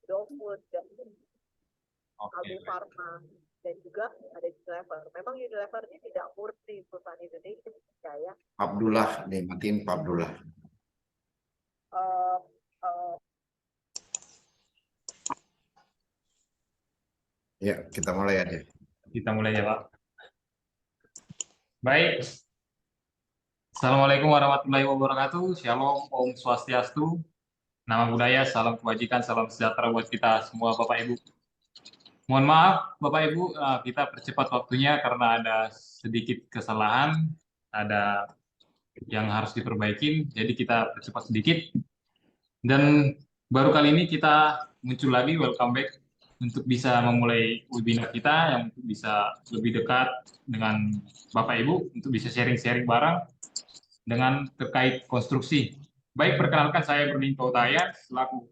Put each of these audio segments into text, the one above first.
GoFood, dan Aldi Oke, Farma, dan juga ada Unilever. Memang Unilever ini tidak murni perusahaan Indonesia ya. Abdullah nih, matiin Pak Abdullah. Eh, eh, Ya, kita mulai aja. kita mulai ya Pak. Baik, Assalamualaikum warahmatullahi wabarakatuh. Shalom, Om Swastiastu. Nama budaya, salam kebajikan, salam sejahtera buat kita semua Bapak Ibu. Mohon maaf Bapak Ibu, kita percepat waktunya karena ada sedikit kesalahan, ada yang harus diperbaiki, jadi kita percepat sedikit. Dan baru kali ini kita muncul lagi, welcome back, untuk bisa memulai webinar kita yang bisa lebih dekat dengan Bapak Ibu, untuk bisa sharing-sharing bareng dengan terkait konstruksi. Baik, perkenalkan saya Berninto Utaya, selaku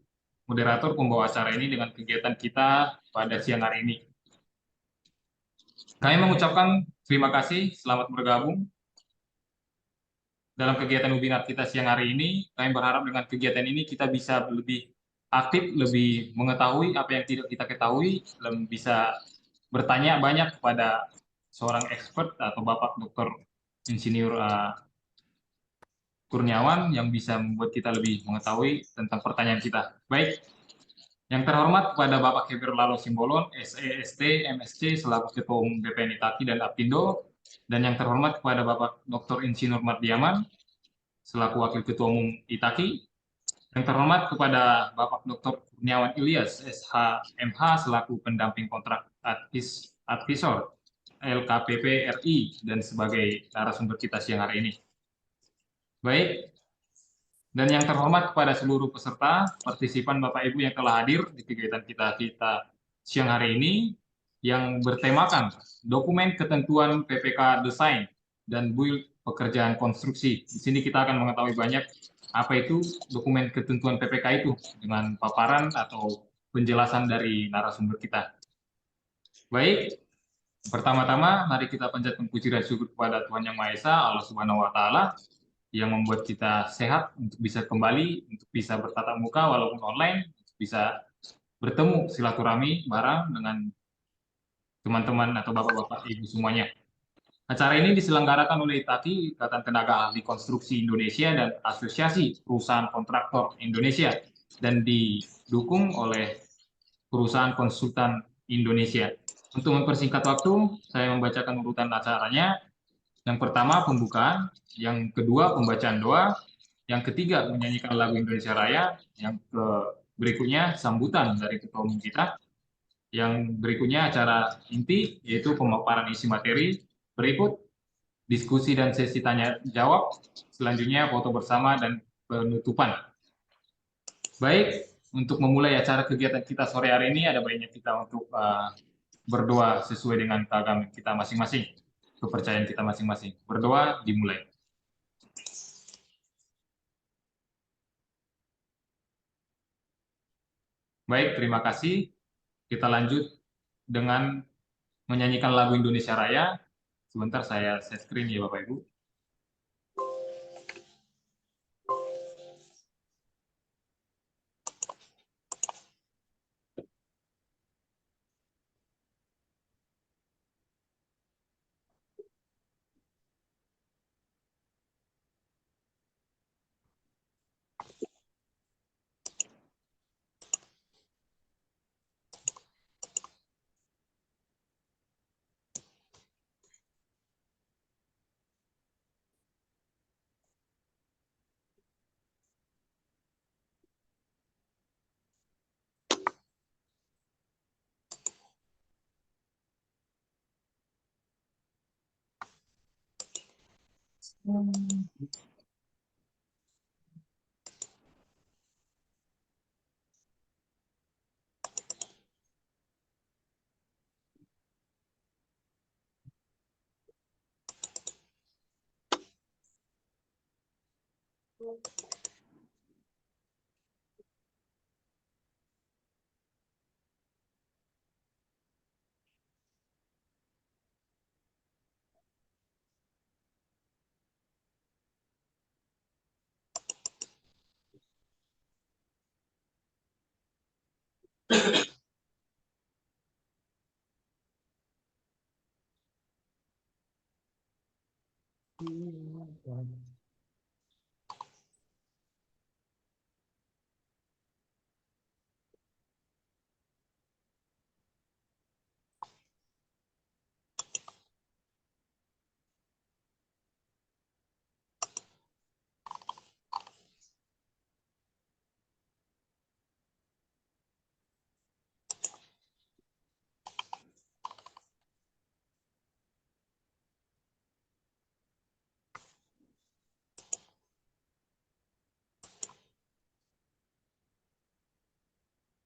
moderator pembawa acara ini dengan kegiatan kita pada siang hari ini. Kami mengucapkan terima kasih, selamat bergabung dalam kegiatan webinar kita siang hari ini. Kami berharap dengan kegiatan ini kita bisa lebih aktif, lebih mengetahui apa yang tidak kita ketahui, lebih bisa bertanya banyak kepada seorang expert atau Bapak Dr. Insinyur Kurniawan yang bisa membuat kita lebih mengetahui tentang pertanyaan kita. Baik, yang terhormat kepada Bapak Heber Lalo Simbolon, SEST, MSc, selaku Ketua Umum BPN Itaki dan Apindo, dan yang terhormat kepada Bapak Dr. Insinyur Mardiaman, selaku Wakil Ketua Umum Itaki, yang terhormat kepada Bapak Dr. Kurniawan Ilyas, SHMH, selaku pendamping kontrak advisor LKPP RI, dan sebagai narasumber kita siang hari ini. Baik, dan yang terhormat kepada seluruh peserta, partisipan Bapak Ibu yang telah hadir di kegiatan kita siang hari ini, yang bertemakan dokumen ketentuan PPK desain dan build pekerjaan konstruksi. Di sini kita akan mengetahui banyak apa itu dokumen ketentuan PPK itu dengan paparan atau penjelasan dari narasumber kita. Baik, pertama-tama mari kita panjatkan puji dan syukur kepada Tuhan Yang Maha Esa, Allah Subhanahu wa taala, yang membuat kita sehat untuk bisa kembali, untuk bisa bertatap muka walaupun online, untuk bisa bertemu silaturahmi bareng dengan teman-teman atau bapak-bapak ibu semuanya. Acara ini diselenggarakan oleh ITAKI, Ikatan Tenaga Ahli Konstruksi Indonesia, dan Asosiasi Perusahaan Kontraktor Indonesia, dan didukung oleh Perusahaan Konsultan Indonesia. Untuk mempersingkat waktu, saya membacakan urutan acaranya. Yang pertama pembukaan, yang kedua pembacaan doa, yang ketiga menyanyikan lagu Indonesia Raya, yang berikutnya sambutan dari ketua umum kita, yang berikutnya acara inti yaitu pemaparan isi materi, berikut diskusi dan sesi tanya jawab, selanjutnya foto bersama dan penutupan. Baik, untuk memulai acara kegiatan kita sore hari ini ada baiknya kita untuk berdoa sesuai dengan keagamaan kita masing-masing, kepercayaan kita masing-masing. Berdoa dimulai. Baik, terima kasih. Kita lanjut dengan menyanyikan lagu Indonesia Raya. Sebentar saya share screen ya Bapak Ibu.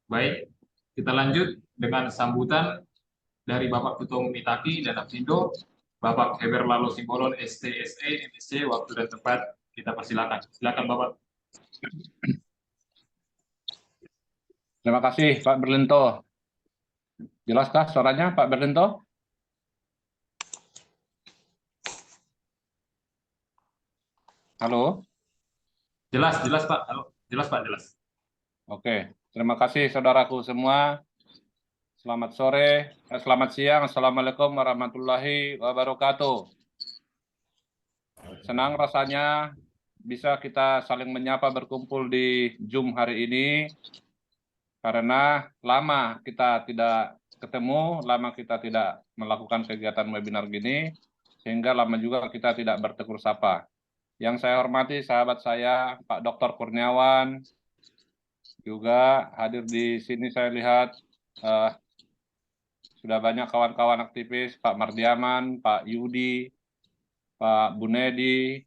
Baik, kita lanjut dengan sambutan dari Bapak Ketua Umum Itaki dan Apindo, Bapak Heber Lalo Simbolon, STSE, MSC, waktu dan tempat kita persilakan. Silakan Bapak. Terima kasih Pak Berlinto. Jelaskah suaranya Pak Berlinto? Halo? Jelas, jelas Pak. Halo. Jelas Pak, jelas. Oke, terima kasih saudaraku semua. Selamat sore, selamat siang. Assalamualaikum warahmatullahi wabarakatuh. Senang rasanya bisa kita saling menyapa berkumpul di Zoom hari ini. Karena lama kita tidak ketemu, lama kita tidak melakukan kegiatan webinar gini, sehingga lama juga kita tidak bertegur sapa. Yang saya hormati sahabat saya, Pak Dr. Kurniawan, juga hadir di sini saya lihat sudah banyak kawan-kawan aktivis, Pak Mardiaman, Pak Yudi, Pak Bunedi,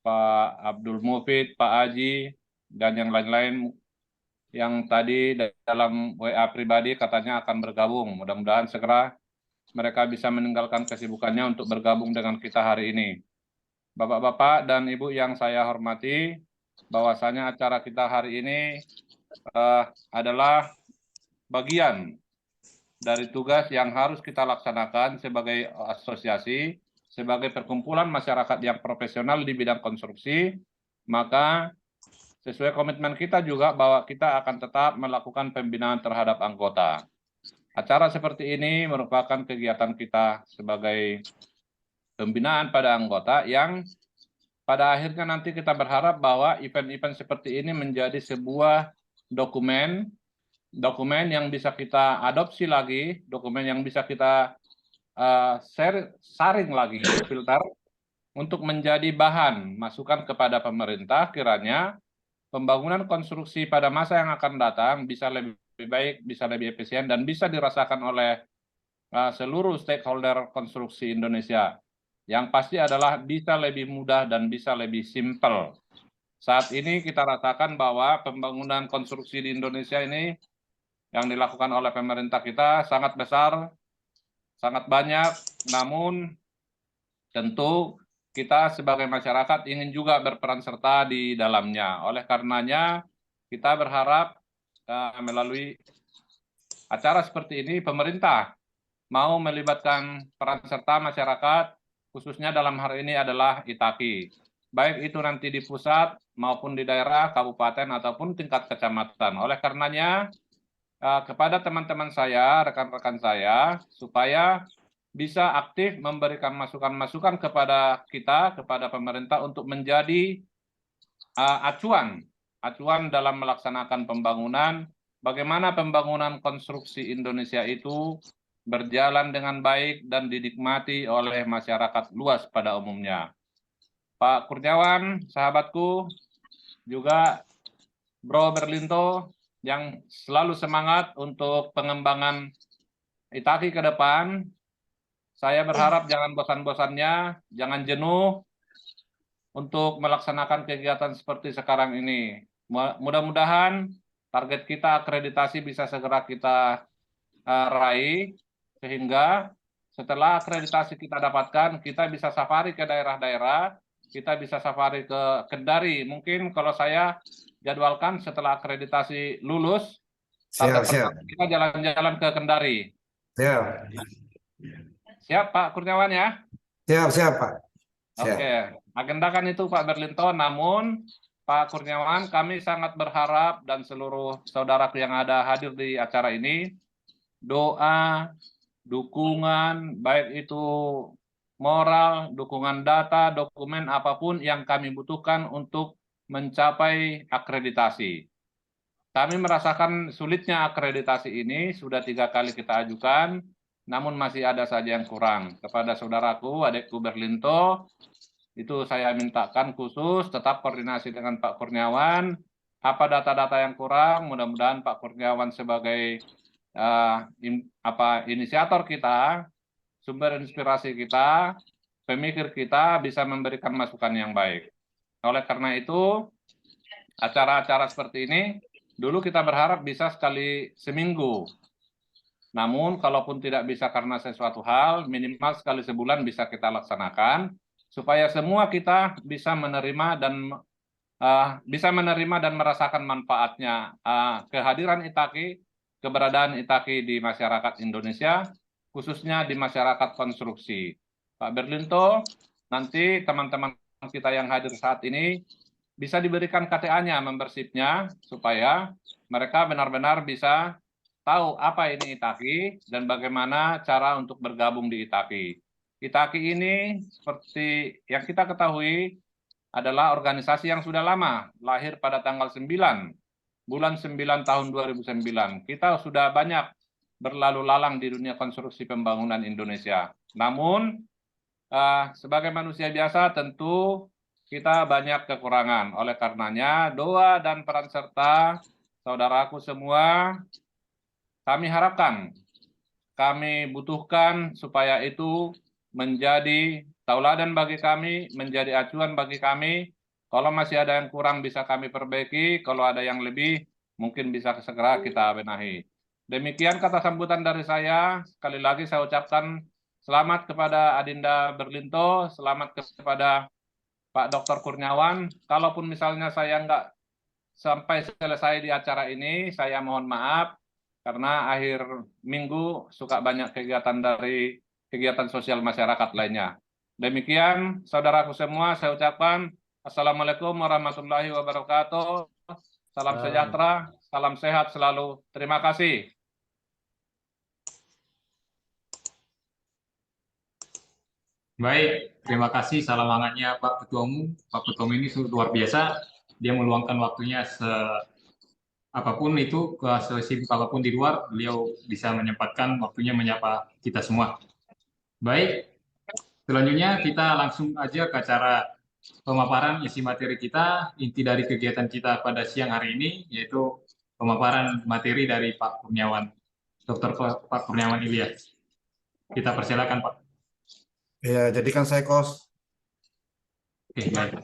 Pak Abdul Mufid, Pak Aji, dan yang lain-lain yang tadi dalam WA pribadi katanya akan bergabung. Mudah-mudahan segera mereka bisa meninggalkan kesibukannya untuk bergabung dengan kita hari ini. Bapak-bapak dan Ibu yang saya hormati, bahwasanya acara kita hari ini adalah bagian dari tugas yang harus kita laksanakan sebagai asosiasi, sebagai perkumpulan masyarakat yang profesional di bidang konstruksi, maka sesuai komitmen kita juga bahwa kita akan tetap melakukan pembinaan terhadap anggota. Acara seperti ini merupakan kegiatan kita sebagai pembinaan pada anggota yang pada akhirnya nanti kita berharap bahwa event-event seperti ini menjadi sebuah dokumen yang bisa kita adopsi lagi, dokumen yang bisa kita saring lagi, filter, untuk menjadi bahan masukan kepada pemerintah kiranya pembangunan konstruksi pada masa yang akan datang bisa lebih baik, bisa lebih efisien, dan bisa dirasakan oleh seluruh stakeholder konstruksi Indonesia. Yang pasti adalah bisa lebih mudah dan bisa lebih simpel. Saat ini kita rasakan bahwa pembangunan konstruksi di Indonesia ini yang dilakukan oleh pemerintah kita sangat besar, sangat banyak, namun tentu kita sebagai masyarakat ingin juga berperan serta di dalamnya. Oleh karenanya, kita berharap melalui acara seperti ini, pemerintah mau melibatkan peran serta masyarakat, khususnya dalam hal ini adalah Itaki. Baik itu nanti di pusat maupun di daerah, kabupaten, ataupun tingkat kecamatan. Oleh karenanya, kepada teman-teman saya, rekan-rekan saya, supaya bisa aktif memberikan masukan-masukan kepada kita, kepada pemerintah untuk menjadi acuan dalam melaksanakan pembangunan, bagaimana pembangunan konstruksi Indonesia itu berjalan dengan baik dan dinikmati oleh masyarakat luas pada umumnya. Pak Kurniawan, sahabatku, juga Bro Berlinto, yang selalu semangat untuk pengembangan Itaki ke depan. Saya berharap jangan bosan-bosannya, jangan jenuh untuk melaksanakan kegiatan seperti sekarang ini. Mudah-mudahan target kita akreditasi bisa segera kita raih, sehingga setelah akreditasi kita dapatkan, kita bisa safari ke daerah-daerah, kita bisa safari ke Kendari. Mungkin kalau saya jadwalkan setelah akreditasi lulus, target pertama kita jalan-jalan ke Kendari. Siap. Siap Pak Kurniawan ya? Siap Pak. Oke, agendakan itu Pak Berlinto, namun Pak Kurniawan, kami sangat berharap dan seluruh saudaraku yang ada hadir di acara ini, doa, dukungan, baik itu moral, dukungan data, dokumen apapun yang kami butuhkan untuk mencapai akreditasi. Kami merasakan sulitnya akreditasi ini, sudah 3 kali kita ajukan, namun masih ada saja yang kurang. Kepada saudaraku, adikku Berlinto, itu saya mintakan khusus tetap koordinasi dengan Pak Kurniawan. Apa data-data yang kurang, mudah-mudahan Pak Kurniawan sebagai inisiator kita, sumber inspirasi kita, pemikir kita bisa memberikan masukan yang baik. Oleh karena itu, acara-acara seperti ini, dulu kita berharap bisa sekali seminggu. Namun, kalaupun tidak bisa karena sesuatu hal, minimal sekali sebulan bisa kita laksanakan, supaya semua kita bisa menerima dan merasakan manfaatnya kehadiran ITAKI, keberadaan ITAKI di masyarakat Indonesia, khususnya di masyarakat konstruksi. Pak Berlinto, nanti teman-teman kita yang hadir saat ini bisa diberikan KTA-nya, membership-nya, supaya mereka benar-benar bisa tahu apa ini ITAKI dan bagaimana cara untuk bergabung di ITAKI. ITAKI ini seperti yang kita ketahui adalah organisasi yang sudah lama, lahir pada tanggal 9, bulan 9 tahun 2009. Kita sudah banyak berlalu lalang di dunia konstruksi pembangunan Indonesia. Namun, sebagai manusia biasa tentu kita banyak kekurangan. Oleh karenanya, doa dan peran serta saudaraku semua, kami harapkan, kami butuhkan supaya itu menjadi tauladan bagi kami, menjadi acuan bagi kami. Kalau masih ada yang kurang bisa kami perbaiki, kalau ada yang lebih mungkin bisa segera kita benahi. Demikian kata sambutan dari saya. Sekali lagi saya ucapkan selamat kepada Adinda Berlinto, selamat kepada Pak Dr. Kurniawan. Kalaupun misalnya saya nggak sampai selesai di acara ini, saya mohon maaf karena akhir minggu suka banyak kegiatan sosial masyarakat lainnya. Demikian, saudaraku semua, saya ucapkan Assalamualaikum warahmatullahi wabarakatuh. Salam sejahtera, salam sehat selalu. Terima kasih. Baik, terima kasih salam hangatnya Pak Ketua Umum. Pak Ketua Umum ini luar biasa. Dia meluangkan waktunya apapun itu, sesibuk apapun di luar, beliau bisa menyempatkan waktunya menyapa kita semua. Baik, selanjutnya kita langsung aja ke acara pemaparan isi materi kita. Inti dari kegiatan kita pada siang hari ini yaitu pemaparan materi dari Pak Kurniawan, Dr. Pak Kurniawan Ilyas. Kita persilakan Pak. Ya, jadikan saya kos. Oke, baik.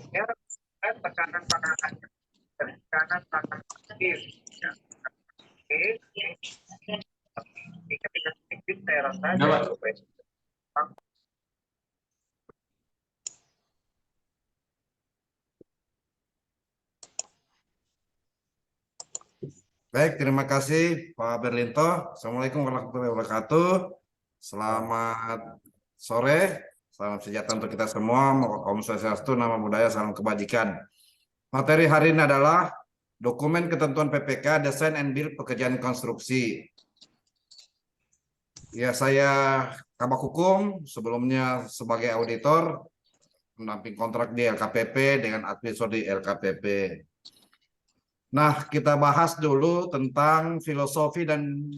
Baik, terima kasih Pak Berlinto. Assalamualaikum warahmatullahi wabarakatuh. Selamat sore, salam sejahtera untuk kita semua. Om Swastiastu, nama budaya, salam kebajikan. Materi hari ini adalah dokumen ketentuan PPK, desain and build pekerjaan konstruksi. Ya, saya Kabak Hukum, sebelumnya sebagai auditor, mendamping kontrak di LKPP dengan advisor di LKPP. Nah, kita bahas dulu tentang filosofi dan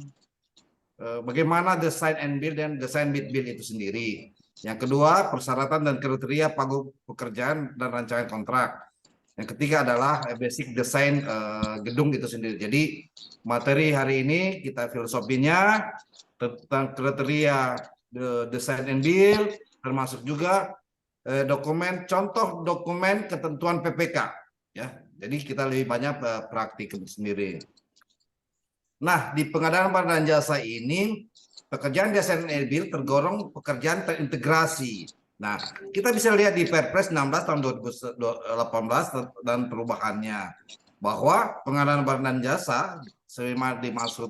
bagaimana desain and build dan desain build itu sendiri. Yang kedua, persyaratan dan kriteria pagu pekerjaan dan rancangan kontrak. Yang ketiga adalah basic desain gedung itu sendiri. Jadi materi hari ini kita filosofinya tentang kriteria desain and build, termasuk juga contoh dokumen ketentuan PPK. Ya, jadi kita lebih banyak praktik sendiri. Nah, di pengadaan barang dan jasa ini, pekerjaan desain and build tergolong pekerjaan terintegrasi. Nah, kita bisa lihat di Perpres 16 tahun 2018 dan perubahannya, bahwa pengadaan barang dan jasa, sebagaimana dimaksud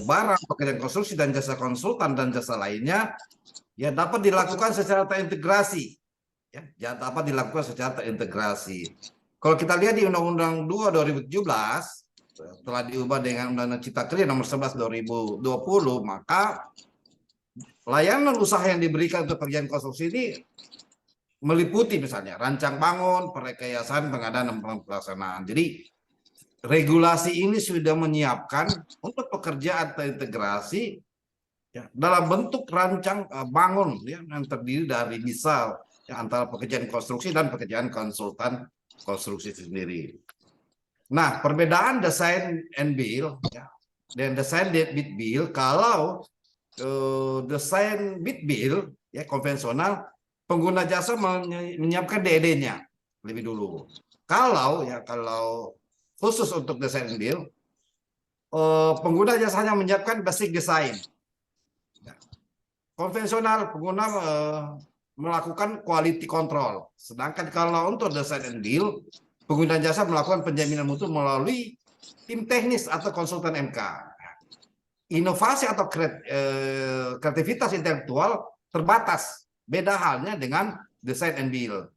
barang, pekerjaan konstruksi dan jasa konsultan dan jasa lainnya, ya dapat dilakukan secara terintegrasi. Ya, dapat dilakukan secara terintegrasi. kalau kita lihat di Undang-Undang 2 2017 telah diubah dengan Undang-Undang Cipta Kerja nomor 11 2020, maka layanan usaha yang diberikan untuk pekerjaan konstruksi ini meliputi misalnya rancang bangun, perekayasaan, pengadaan, dan pelaksanaan. Jadi regulasi ini sudah menyiapkan untuk pekerjaan terintegrasi ya, dalam bentuk rancang bangun ya, yang terdiri dari misal ya, antara pekerjaan konstruksi dan pekerjaan konsultan konstruksi sendiri. Nah, perbedaan desain and build ya, dan desain bid build, kalau desain bid build ya konvensional, pengguna jasa menyiapkan DED-nya lebih dulu. Kalau khusus untuk desain and build, pengguna jasanya menyiapkan basic design. Konvensional pengguna melakukan quality control. Sedangkan kalau untuk desain and build, pengguna jasa melakukan penjaminan mutu melalui tim teknis atau konsultan MK. Inovasi atau kreativitas intelektual terbatas. Beda halnya dengan desain and build.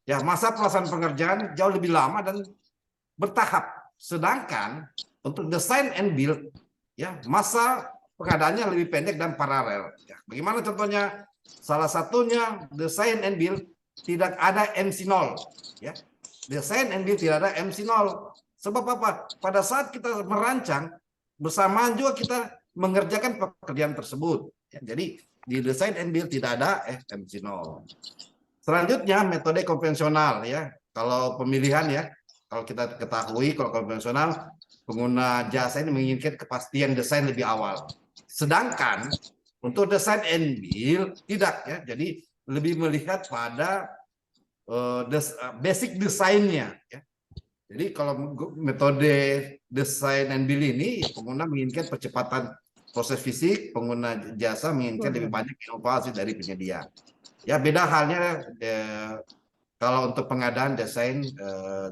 Ya, masa pelaksanaan pengerjaan jauh lebih lama dan bertahap. Sedangkan untuk desain and build, ya masa pengadaannya lebih pendek dan paralel. Ya, bagaimana contohnya? Salah satunya desain and build tidak ada MC0. Ya, desain and build tidak ada MC0. Sebab apa? Pada saat kita merancang, bersamaan juga kita mengerjakan pekerjaan tersebut. Ya, jadi di desain and build tidak ada MC0. Selanjutnya metode konvensional ya. Kalau pemilihan ya, kalau kita ketahui kalau konvensional pengguna jasa ini menginginkan kepastian desain lebih awal. Sedangkan untuk desain and build tidak ya. Jadi lebih melihat pada basic desainnya ya. Jadi kalau metode desain and build ini pengguna menginginkan percepatan proses fisik, pengguna jasa menginginkan lebih banyak inovasi dari penyedia. Ya, beda halnya kalau untuk pengadaan desain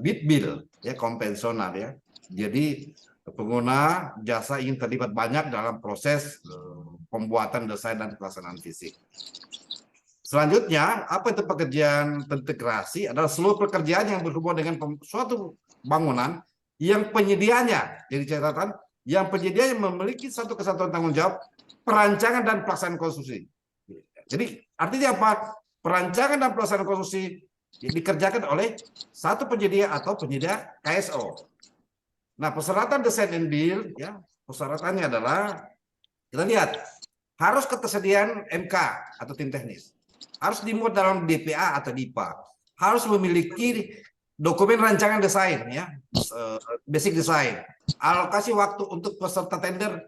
bid build ya konvensional ya. Jadi pengguna jasa ingin terlibat banyak dalam proses pembuatan desain dan pelaksanaan fisik. Selanjutnya, apa itu pekerjaan terintegrasi? Adalah seluruh pekerjaan yang berhubungan dengan suatu bangunan yang penyedianya, jadi catatan, yang penyedia yang memiliki satu kesatuan tanggung jawab perancangan dan pelaksanaan konstruksi. Jadi artinya apa? Perancangan dan pelaksanaan konstruksi dikerjakan oleh satu penyedia atau penyedia KSO. Nah, persyaratan desain and build ya, persyaratannya adalah kita lihat harus ketersediaan MK atau tim teknis. Harus dimuat dalam DPA atau DIPA. Harus memiliki dokumen rancangan desain ya, basic design. Alokasi waktu untuk peserta tender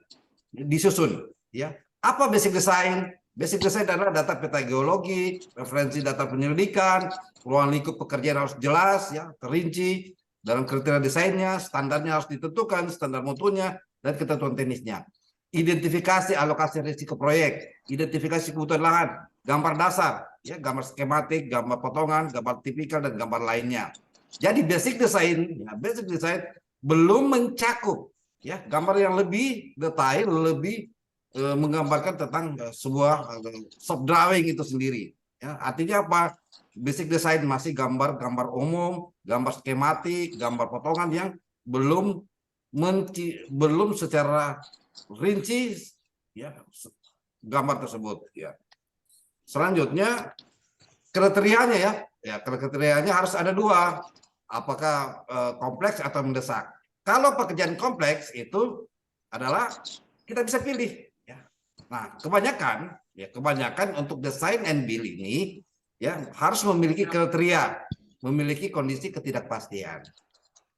disusun ya. Apa basic design? Basic design adalah data peta geologi, referensi data penyelidikan, ruang lingkup pekerjaan harus jelas ya, terinci dalam kriteria desainnya, standarnya harus ditentukan, standar mutunya dan ketentuan teknisnya. Identifikasi alokasi risiko proyek, identifikasi kebutuhan lahan, gambar dasar ya, gambar skematik, gambar potongan, gambar tipikal dan gambar lainnya. Jadi basic design belum mencakup ya gambar yang lebih detail, lebih menggambarkan tentang sebuah soft drawing itu sendiri. Ya, artinya apa? Basic design masih gambar-gambar umum, gambar skematik, gambar potongan yang belum secara rinci ya gambar tersebut. Ya. Selanjutnya kriterianya ya kriterianya harus ada dua. Apakah kompleks atau mendesak? Kalau pekerjaan kompleks itu adalah kita bisa pilih. Ya. Nah, kebanyakan untuk desain and build ini ya harus memiliki kriteria, memiliki kondisi ketidakpastian.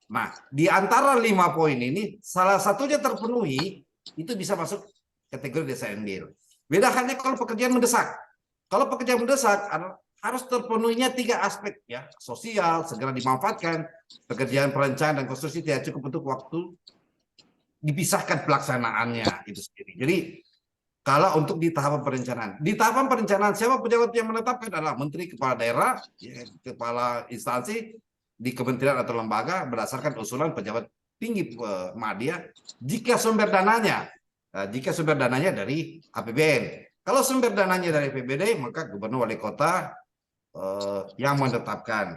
Nah, di antara 5 poin ini, salah satunya terpenuhi, itu bisa masuk kategori desain and build. Beda halnya kalau pekerjaan mendesak. Kalau pekerjaan mendesak harus terpenuhinya 3 aspek ya, sosial, segera dimanfaatkan, pekerjaan perencanaan dan konstruksi tidak cukup untuk waktu, dipisahkan pelaksanaannya itu sendiri. Jadi kalau untuk di tahapan perencanaan, siapa pejabat yang menetapkan adalah menteri, kepala daerah, ya, kepala instansi di kementerian atau lembaga berdasarkan usulan pejabat tinggi media. Jika sumber dananya dari APBN. Kalau sumber dananya dari APBD, maka gubernur wali kota yang menetapkan.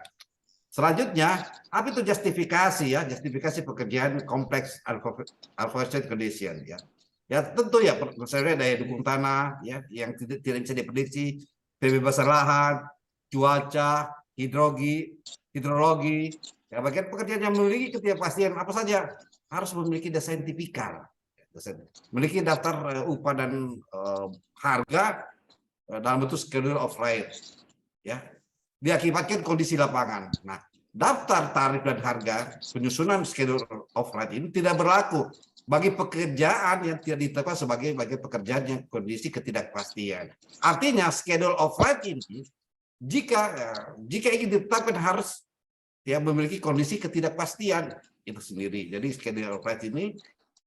Selanjutnya, apa itu justifikasi ya? Justifikasi pekerjaan kompleks unforested condition ya. Ya tentu ya, misalnya daya dukung tanah ya yang tidak bisa diprediksi, pembebasan lahan, cuaca, hidrologi. Ya, bagian pekerjaan yang memiliki ketidakpastian apa saja harus memiliki desain tipikal, memiliki daftar upah dan harga dalam bentuk schedule of rate ya, diakibatkan kondisi lapangan. Nah, daftar tarif dan harga penyusunan schedule of rate ini tidak berlaku bagi pekerjaan yang tidak ditetapkan sebagai pekerjaan yang kondisi ketidakpastian. Artinya schedule of rate ini jika ingin ditetapkan harus ya memiliki kondisi ketidakpastian itu sendiri. Jadi schedule of rate ini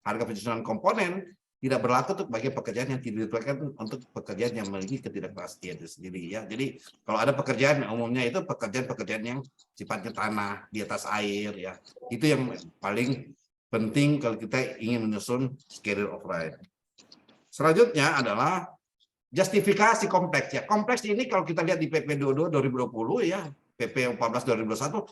harga penyusunan komponen tidak berlaku untuk bagi pekerjaan yang tidak ditetapkan untuk pekerjaan yang memiliki ketidakpastian itu sendiri ya. Jadi kalau ada pekerjaan umumnya itu pekerjaan yang sifatnya tanah di atas air ya. Itu yang paling penting kalau kita ingin menyusun schedule of rate. Selanjutnya adalah justifikasi kompleks ya. Kompleks ini kalau kita lihat di PP 22 2020 ya, PP 14 2021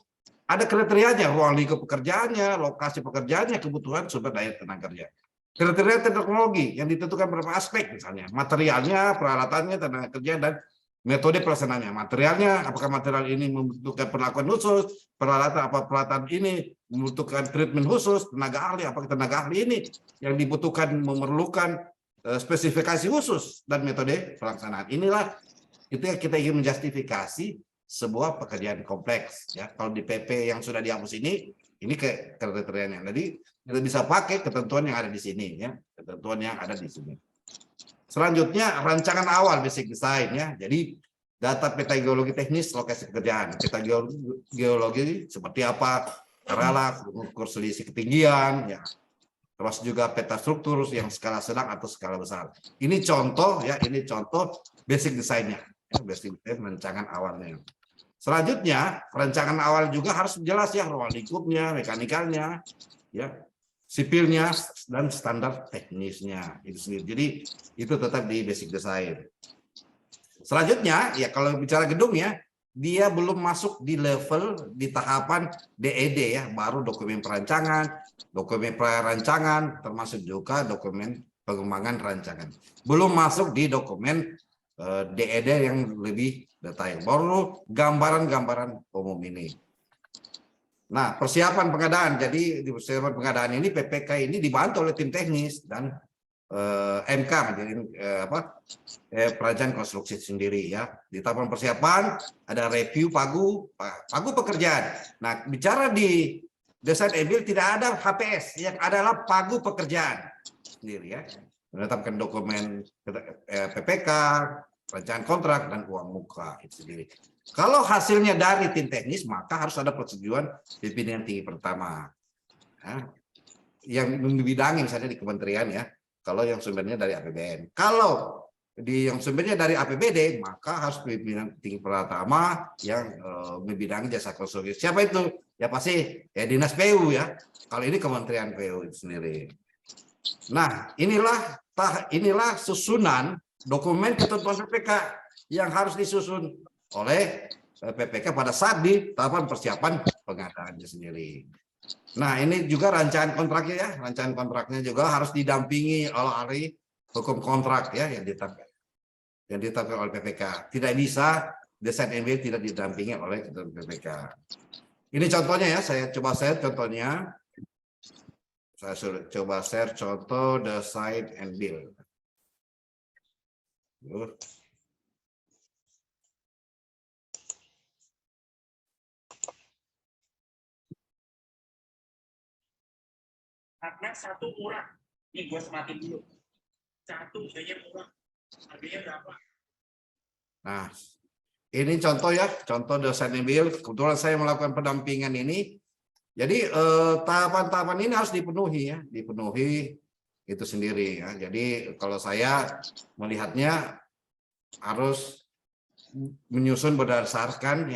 ada kriterianya, ruang lingkup pekerjaannya, lokasi pekerjaannya, kebutuhan sumber daya tenaga kerja. Kriteria teknologi yang ditentukan beberapa aspek misalnya, materialnya, peralatannya, tenaga kerja, dan metode pelaksanaannya. Materialnya, apakah material ini membutuhkan perlakuan khusus, peralatan ini membutuhkan treatment khusus, tenaga ahli, apakah tenaga ahli ini yang dibutuhkan memerlukan spesifikasi khusus dan metode pelaksanaan. Inilah itu yang kita ingin menjustifikasi sebuah pekerjaan kompleks ya. Kalau di PP yang sudah dihapus ini kriterianya. Jadi kita bisa pakai ketentuan yang ada di sini ya, ketentuan yang ada di sini. Selanjutnya rancangan awal basic design ya. Jadi data peta geologi teknis lokasi pekerjaan, peta geologi seperti apa, arah, ukur selisih ketinggian ya. Terus juga peta struktur yang skala sedang atau skala besar. Ini contoh ya, ini contoh basic desainnya, ya, basic design rancangan awalnya. Selanjutnya, rancangan awal juga harus jelas ya, ruang lingkupnya, mekanikalnya, ya, sipilnya, dan standar teknisnya itu sendiri. Jadi itu tetap di basic design. Selanjutnya, ya kalau bicara gedung ya, dia belum masuk di level di tahapan DED ya, baru dokumen perancangan, dokumen perancangan, termasuk juga dokumen pengembangan rancangan. Belum masuk di dokumen DED yang lebih detail, baru gambaran-gambaran umum ini. Nah, persiapan pengadaan. Jadi di persiapan pengadaan ini PPK ini dibantu oleh tim teknis dan MK menjadi perancangan konstruksi sendiri ya. Di tahapan persiapan ada review pagu pekerjaan. Nah, bicara di desain and build tidak ada HPS, yang adalah pagu pekerjaan sendiri ya. Menetapkan dokumen PPK, rancangan kontrak, dan uang muka itu sendiri. Kalau hasilnya dari tim teknis, maka harus ada persetujuan pimpinan tinggi pertama. Ya, yang membidangi misalnya di kementerian ya, kalau yang sumbernya dari APBN. Kalau yang sumbernya dari APBD, maka harus pimpinan tinggi pertama yang membidangi jasa konstruksi. Siapa itu? Ya pasti ya dinas PU ya. Kalau ini kementerian PU itu sendiri. Nah, inilah susunan dokumen ketentuan PPK yang harus disusun oleh PPK pada saat di tahapan persiapan pengadaannya sendiri. Nah, ini juga rancangan kontraknya ya, rancangan kontraknya juga harus didampingi oleh ahli hukum kontrak ya yang ditetapkan oleh PPK. Tidak bisa desain and build tidak didampingi oleh PPK. Ini contohnya ya, saya coba share contohnya. Saya coba share contoh desain and build. Karena satu murah, ini gue sematin dulu. Satu biayanya murah, harganya berapa? Nah, ini contoh ya, contoh desain and build. Kebetulan saya melakukan pendampingan ini. Jadi tahapan-tahapan ini harus dipenuhi ya, dipenuhi itu sendiri ya. Jadi kalau saya melihatnya harus menyusun berdasarkan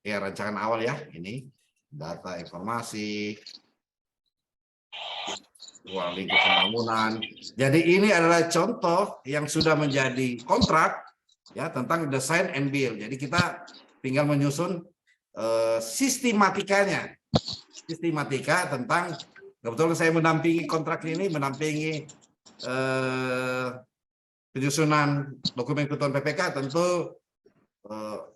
ya rancangan awal ya, ini data informasi ruang lingkup pembangunan. Jadi ini adalah contoh yang sudah menjadi kontrak ya tentang desain and build. Jadi kita tinggal menyusun sistematikanya, sistematika tentang kebetulan saya mendampingi kontrak ini, mendampingi penyusunan dokumen ketentuan PPK, tentu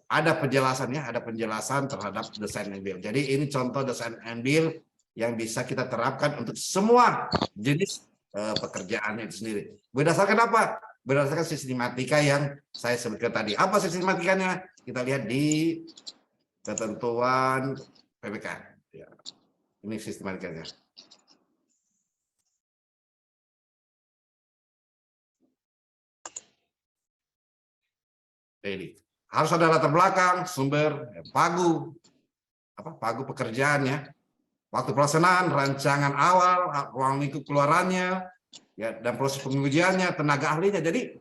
ada penjelasannya, ada penjelasan terhadap desain and build. Jadi ini contoh desain and build yang bisa kita terapkan untuk semua jenis pekerjaan itu sendiri. Berdasarkan apa? Berdasarkan sistematika yang saya sebutkan tadi. Apa sistematikanya? Kita lihat di ketentuan PPK. Ya. Ini sistematikanya. Jadi harus ada latar belakang, sumber, pagu, pagu pekerjaannya, waktu pelaksanaan, rancangan awal, ruang lingkup keluarannya, ya, dan proses pengujiannya, tenaga ahlinya. Jadi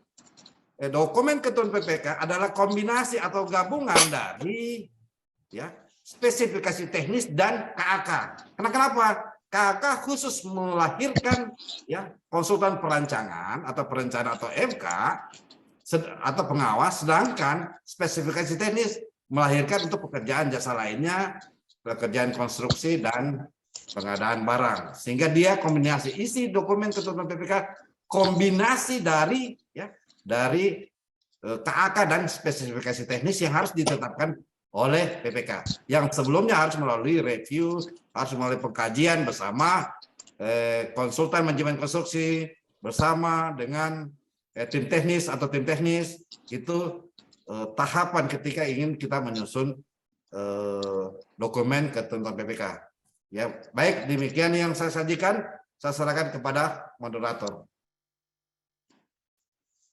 dokumen ketentuan PPK adalah kombinasi atau gabungan dari ya spesifikasi teknis dan KAK. Kenapa? KAK khusus melahirkan ya konsultan perancangan atau perencana atau MK atau pengawas, sedangkan spesifikasi teknis melahirkan untuk pekerjaan jasa lainnya, pekerjaan konstruksi dan pengadaan barang. Sehingga dia kombinasi isi dokumen ketentuan PPK kombinasi dari ya dari KAK dan spesifikasi teknis yang harus ditetapkan oleh PPK. Yang sebelumnya harus melalui review, harus melalui pengkajian bersama konsultan manajemen konstruksi bersama dengan tim teknis atau tim teknis. Itu tahapan ketika ingin kita menyusun dokumen ketentuan PPK. Ya, baik, demikian yang saya sajikan. Saya serahkan kepada moderator.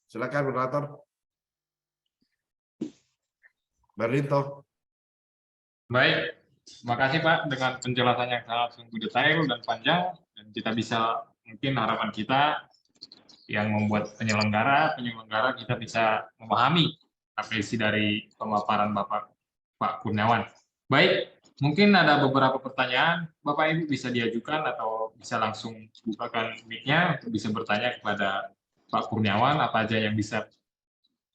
Silakan moderator. Berlinto. Baik, terima kasih Pak dengan penjelasan yang sangat sungguh detail dan panjang, dan kita bisa, mungkin harapan kita yang membuat penyelenggara kita bisa memahami apa isi dari pemaparan Pak Kurniawan. Baik, mungkin ada beberapa pertanyaan, Bapak Ibu bisa diajukan atau bisa langsung bukakan mic-nya untuk bisa bertanya kepada Pak Kurniawan apa aja yang bisa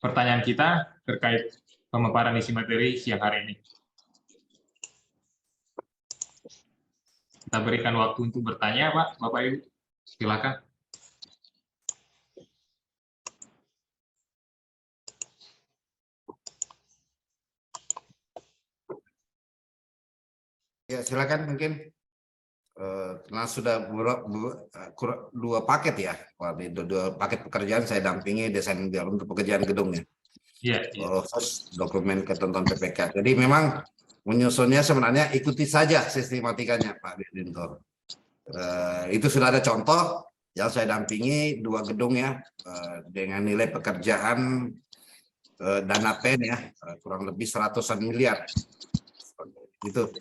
pertanyaan kita terkait pemaparan isi materi siang hari ini. Kita berikan waktu untuk bertanya, Pak, Bapak Ibu. Silakan. Ya, silakan mungkin karena sudah dua paket ya, dua paket pekerjaan saya dampingi desain untuk pekerjaan gedungnya. Iya. Proses dokumen ketentuan PPK. Jadi memang menyusunnya sebenarnya ikuti saja sistematikanya, Pak Dirjentor. Itu sudah ada contoh yang saya dampingi dua gedung ya dengan nilai pekerjaan dana PEN ya kurang lebih 100-an miliar. Itu.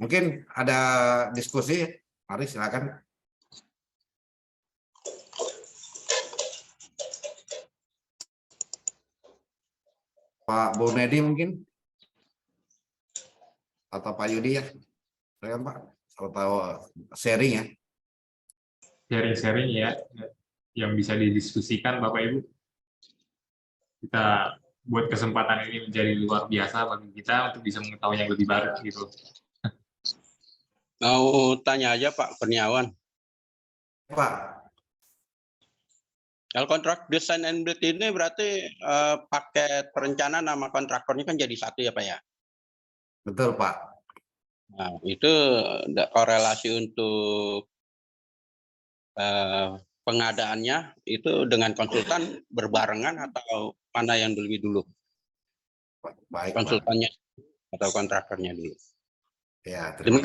Mungkin ada diskusi, mari silakan. Pak Bunedi mungkin, atau Pak Yudi ya, silakan Pak, atau sharing ya. Sharing-sharing ya, yang bisa didiskusikan Bapak Ibu. Kita buat kesempatan ini menjadi luar biasa bagi kita untuk bisa mengetahui yang lebih baru gitu. Mau tanya aja Pak Kurniawan. Pak. Kalau kontrak desain and build ini berarti paket perencanaan sama kontraktornya kan jadi satu ya Pak ya? Betul Pak. Nah, itu korelasi untuk pengadaannya itu dengan konsultan berbarengan atau mana yang lebih dulu? Baik, konsultannya Pak. Atau kontraktornya dulu? Ya, terima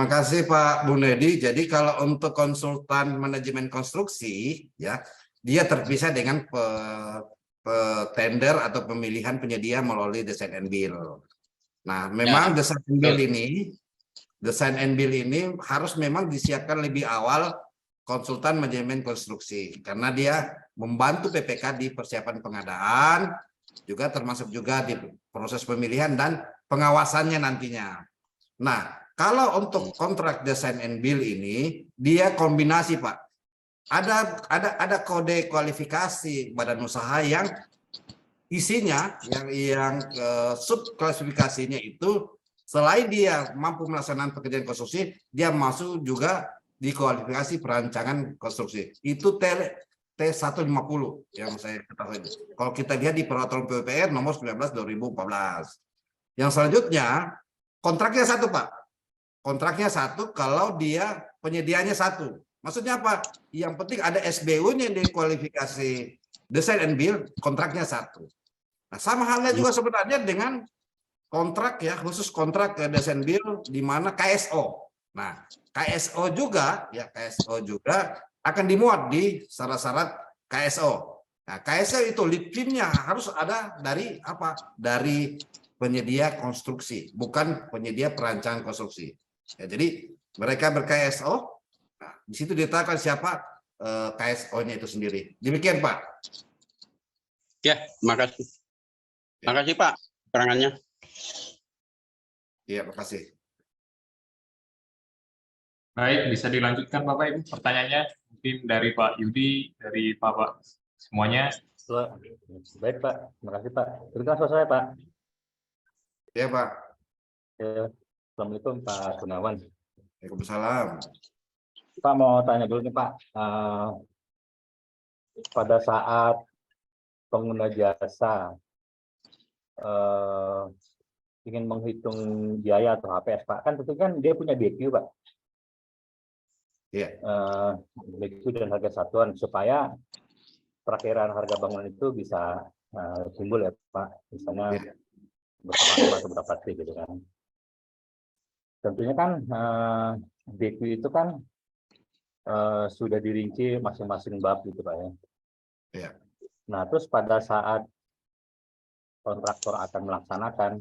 kasih Pak Bunedi. Jadi kalau untuk konsultan manajemen konstruksi, ya dia terpisah dengan tender atau pemilihan penyedia melalui desain and build. Nah, memang desain and build ini harus memang disiapkan lebih awal konsultan manajemen konstruksi karena dia membantu PPK di persiapan pengadaan, juga termasuk juga di proses pemilihan dan pengawasannya nantinya. Nah, Kalau untuk kontrak design and build ini dia kombinasi Pak. Ada kode kualifikasi badan usaha yang isinya yang sub klasifikasinya itu selain dia mampu melaksanakan pekerjaan konstruksi, dia masuk juga di kualifikasi perancangan konstruksi. Itu T150 yang saya ketahui. Kalau kita lihat di peraturan PUPR nomor 19/2014. Yang selanjutnya kontraknya satu Pak. Kontraknya satu kalau dia penyediaannya satu. Maksudnya apa? Yang penting ada SBU-nya di kualifikasi design and build, kontraknya satu. Nah, sama halnya juga sebenarnya dengan kontrak ya, khusus kontrak design build di mana KSO. Nah, KSO juga akan dimuat di syarat-syarat KSO. Nah, KSO itu lead team-nya harus ada dari apa? Dari penyedia konstruksi, bukan penyedia perancangan konstruksi. Ya, jadi mereka ber-KSO. Nah, di situ ditetapkan siapa KSO-nya itu sendiri. Demikian Pak. Ya, makasih. Makasih Pak keterangannya. Iya, makasih. Baik, bisa dilanjutkan Bapak Ibu pertanyaannya. Mungkin dari Pak Yudi, dari Bapak semuanya. Baik Pak, terima kasih Pak. Terima kasih saya Pak. Iya Pak. Ya, Assalamualaikum Pak Gunawan. Waalaikumsalam. Pak mau tanya dulu nih Pak. Pada saat pengguna jasa ingin menghitung biaya atau HPS Pak, kan tentu kan dia punya BQ Pak. Iya. BQ dan harga satuan supaya perakiraan harga bangunan itu bisa timbul ya Pak. Misalnya berapa lama atau berapa T gitu kan. Tentunya kan BQ itu kan sudah dirinci masing-masing bab gitu Pak ya. Iya. Nah terus pada saat kontraktor akan melaksanakan,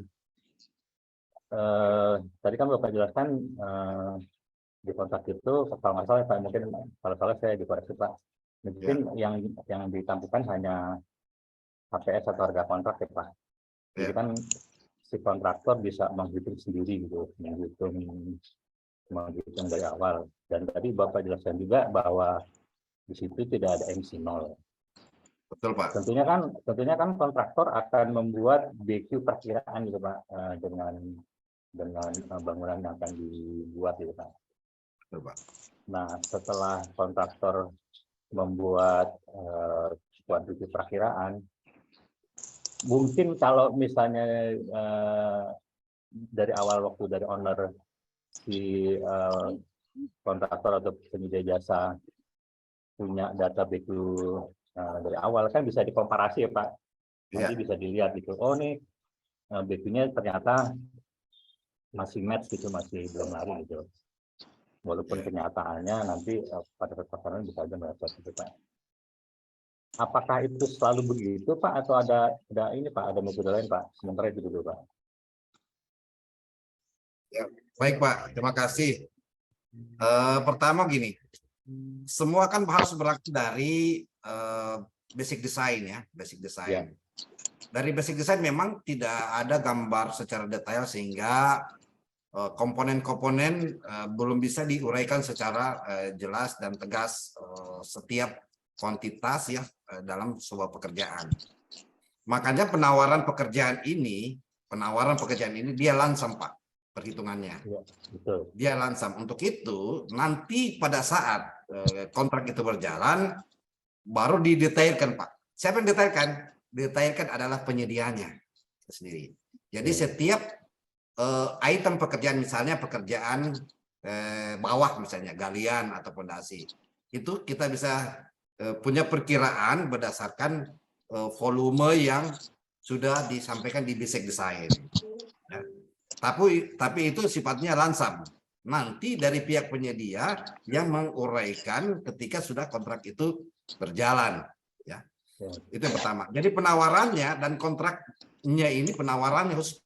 tadi kan Bapak jelaskan di kontrak itu kalau nggak salah Pak, mungkin kalau salah saya dikoreksi Pak, mungkin yang ditampilkan hanya HPS atau harga kontrak ya Pak. Jadi kan si kontraktor bisa menghitung sendiri gitu, menghitung dari awal. Dan tadi Bapak jelaskan juga bahwa di situ tidak ada MC0. Betul Pak. Tentunya kan kontraktor akan membuat BQ perkiraan gitu Pak, dengan bangunan yang akan dibuat gitu Pak. Betul Pak. Nah setelah kontraktor membuat kuantiti perkiraan, mungkin kalau misalnya dari awal waktu dari owner si kontraktor atau penyedia jasa punya data BQ dari awal kan bisa dikomparasi ya Pak. Nanti bisa dilihat gitu. Oh nih BQ-nya ternyata masih match gitu, masih belum lari gitu. Walaupun kenyataannya nanti pada kesempatan bisa aja meleset gitu Pak. Apakah itu selalu begitu Pak atau ada ini Pak, ada metode lain Pak? Sementara itu dulu Pak. Ya, baik Pak, terima kasih. Pertama gini, semua kan harus berlaku dari basic design ya, basic design. Ya. Dari basic design memang tidak ada gambar secara detail sehingga komponen-komponen belum bisa diuraikan secara jelas dan tegas setiap kuantitas ya dalam sebuah pekerjaan. Makanya penawaran pekerjaan ini dia lansam Pak perhitungannya. Ya, betul. Dia lansam. Untuk itu nanti pada saat kontrak itu berjalan baru didetailkan Pak. Siapa yang detailkan? Detailkan adalah penyediaannya sendiri. Jadi setiap item pekerjaan, misalnya pekerjaan bawah misalnya galian atau pondasi, itu kita bisa punya perkiraan berdasarkan volume yang sudah disampaikan di basic design. Ya. Tapi itu sifatnya lansam. Nanti dari pihak penyedia yang menguraikan ketika sudah kontrak itu berjalan. Ya. Itu yang pertama. Jadi penawarannya dan kontraknya ini penawarannya harus